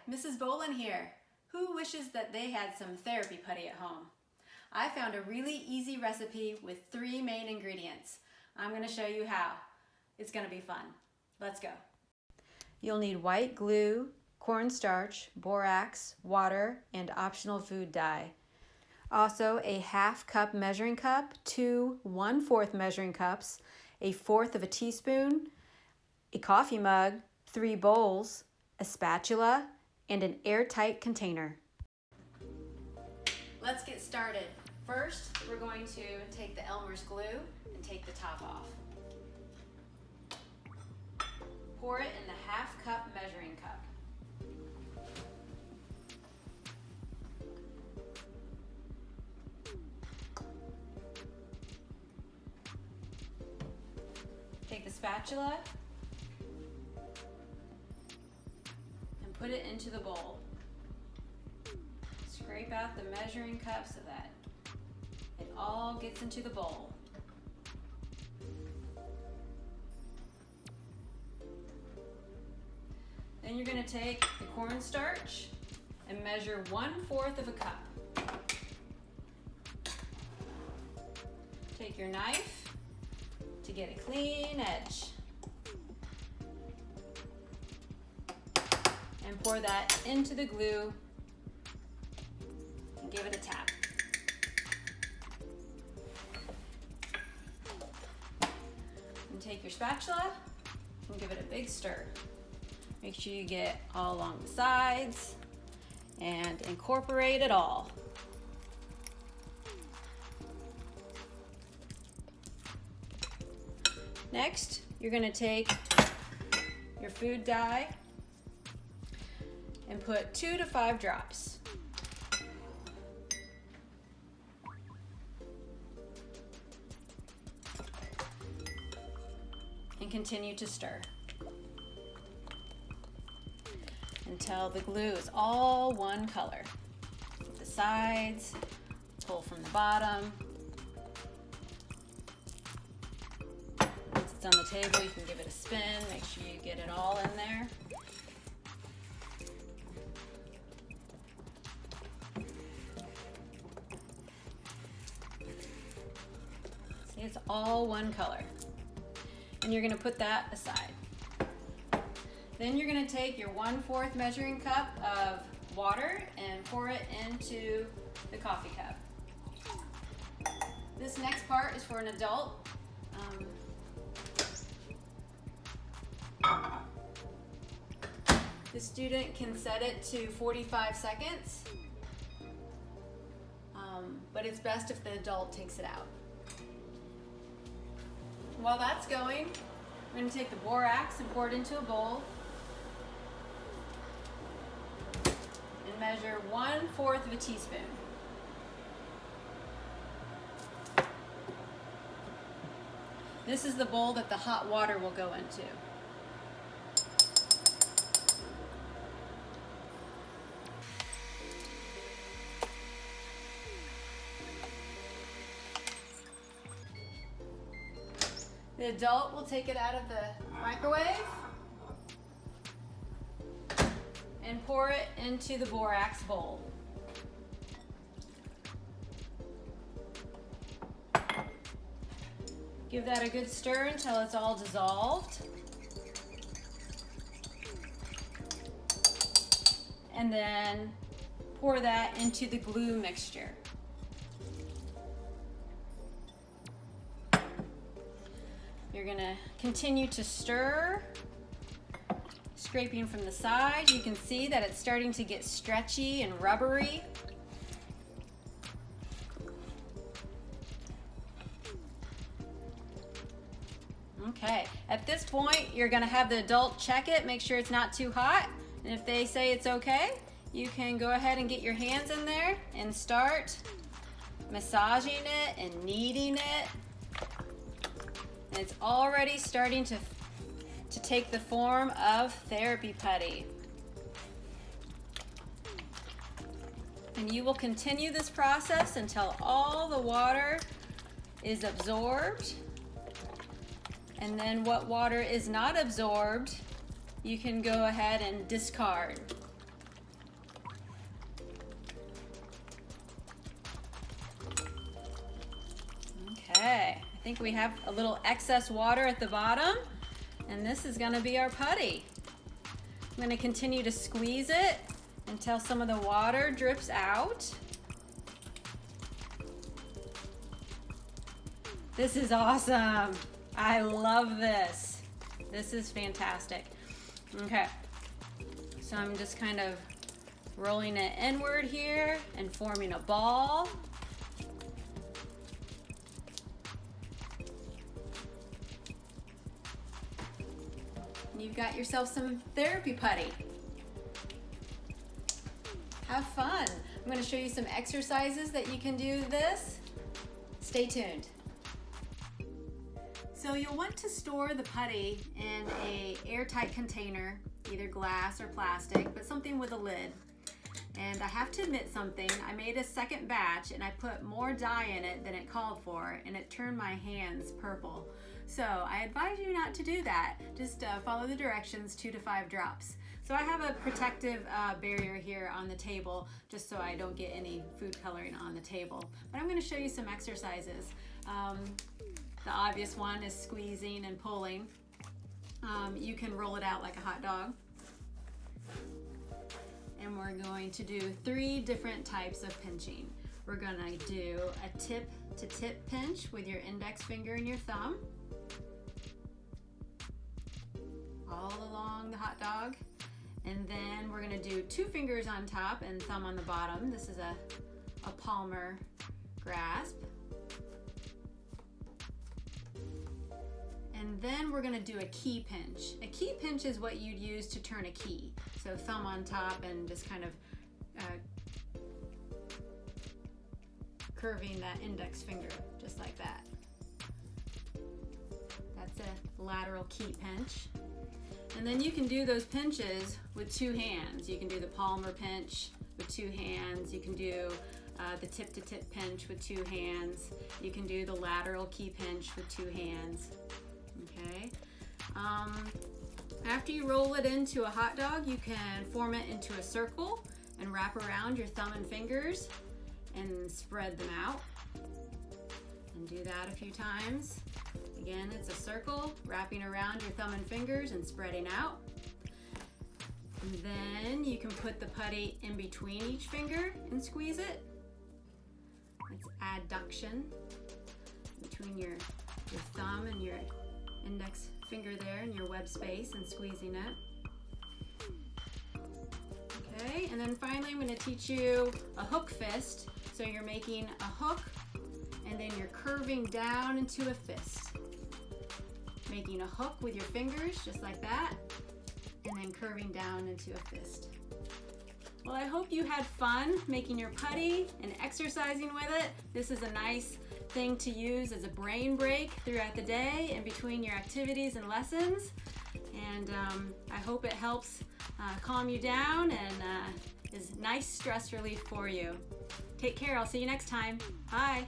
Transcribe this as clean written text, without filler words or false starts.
Mrs. Bolin here. Who wishes that they had some therapy putty at home? I found a really easy recipe with 3 main ingredients. I'm going to show you how. It's going to be fun. Let's go. You'll need white glue, cornstarch, borax, water, and optional food dye. Also a 1/2 cup measuring cup, 2 1/4 measuring cups, a 1/4 of a teaspoon, a coffee mug, 3 bowls, a spatula, and an airtight container. Let's get started. First, we're going to take the Elmer's glue and take the top off. Pour it in the 1/2 cup measuring cup. Take the spatula and put it into the bowl. Scrape out the measuring cup so that it all gets into the bowl. Then you're going to take the cornstarch and measure 1/4 of a cup. Take your knife to get a clean edge and pour that into the glue and give it a tap. And take your spatula and give it a big stir. Make sure you get all along the sides and incorporate it all. Next, you're going to take your food dye and put 2 to 5 drops. And continue to stir until the glue is all one color. Get the sides, pull from the bottom. Once it's on the table, you can give it a spin. Make sure you get it all in there. See, it's all one color. And you're going to put that aside. Then you're going to take your 1/4 measuring cup of water and pour it into the coffee cup. This next part is for an adult. The student can set it to 45 seconds, but it's best if the adult takes it out. While that's going, we're going to take the borax and pour it into a bowl and measure 1/4 of a teaspoon. This is the bowl that the hot water will go into. The adult will take it out of the microwave and pour it into the borax bowl. Give that a good stir until it's all dissolved. And then pour that into the glue mixture. You're going to continue to stir, scraping from the side. You can see that it's starting to get stretchy and rubbery. Okay, at this point, you're going to have the adult check it, make sure it's not too hot. And if they say it's okay, you can go ahead and get your hands in there and start massaging it and kneading it. And it's already starting to take the form of therapy putty. And you will continue this process until all the water is absorbed. And then what water is not absorbed, you can go ahead and discard. Okay, I think we have a little excess water at the bottom, and this is gonna be our putty. I'm gonna continue to squeeze it until some of the water drips out. This is awesome. I love this. This is fantastic. Okay, so I'm just kind of rolling it inward here and forming a ball. And you've got yourself some therapy putty. Have fun. I'm going to show you some exercises that you can do this. Stay tuned. So you'll want to store the putty in an airtight container, either glass or plastic, but something with a lid. And I have to admit something, I made a second batch and I put more dye in it than it called for, and it turned my hands purple. So I advise you not to do that. Just follow the directions, 2 to 5 drops. So I have a protective barrier here on the table just so I don't get any food coloring on the table. But I'm going to show you some exercises. The obvious one is squeezing and pulling. You can roll it out like a hot dog. And we're going to do 3 different types of pinching. We're going to do a tip to tip pinch with your index finger and your thumb. All along the hot dog. And then we're going to do 2 fingers on top and thumb on the bottom. This is a palmar grasp. And then we're going to do a key pinch. A key pinch is what you'd use to turn a key. So thumb on top and just kind of curving that index finger just like that. That's a lateral key pinch. And then you can do those pinches with 2 hands. You can do the palmar pinch with 2 hands. You can do the tip to tip pinch with 2 hands. You can do the lateral key pinch with 2 hands. Okay. After you roll it into a hot dog, you can form it into a circle and wrap around your thumb and fingers and spread them out. And do that a few times. Again, it's a circle, wrapping around your thumb and fingers and spreading out. And then you can put the putty in between each finger and squeeze it. It's adduction between your thumb and your index finger there in your web space and squeezing it. Okay, and then finally I'm going to teach you a hook fist. So you're making a hook and then you're curving down into a fist. Making a hook with your fingers just like that and then curving down into a fist. Well, I hope you had fun making your putty and exercising with it. This is a nice thing to use as a brain break throughout the day in between your activities and lessons. And I hope it helps calm you down and is nice stress relief for you. Take care. I'll see you next time. Bye.